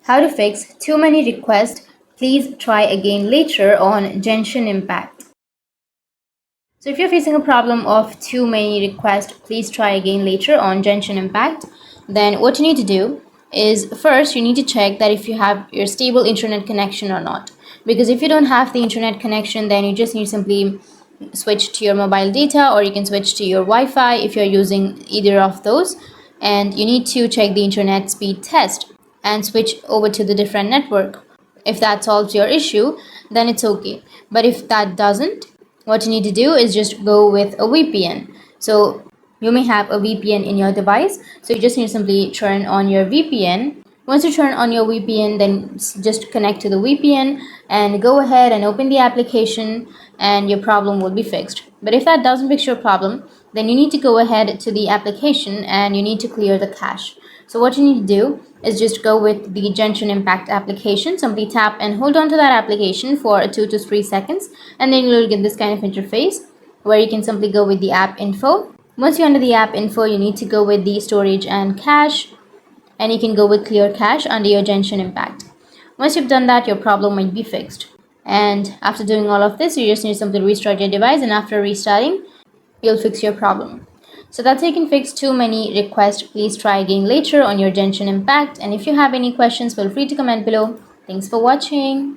How to fix too many requests. Please try again later on Genshin Impact. So if you're facing a problem of too many requests, please try again later on Genshin Impact. Then what you need to do is first you need to check that if you have your stable internet connection or not. Because if you don't have the internet connection, then you just need to simply switch to your mobile data, or you can switch to your Wi-Fi if you're using either of those. And you need to check the internet speed test and switch over to the different network. If that solves your issue, then it's okay. But if that doesn't, what you need to do is just go with a VPN. So you may have a VPN in your device, so you just need to simply turn on your VPN. Once you turn on your VPN, then just connect to the VPN and go ahead and open the application, and your problem will be fixed. But if that doesn't fix your problem, then you need to go ahead to the application and you need to clear the cache. So what you need to do is just go with the Genshin Impact application. Simply tap and hold on to that application for 2 to 3 seconds, and then you'll get this kind of interface where you can simply go with the app info. Once you're under the app info, you need to go with the storage and cache, and you can go with clear cache under your Genshin Impact. Once you've done that, your problem might be fixed. And after doing all of this, you just need to simply restart your device, and after restarting, you'll fix your problem. So that's how you can fix too many requests. Please try again later on your Genshin Impact. And if you have any questions, feel free to comment below. Thanks for watching.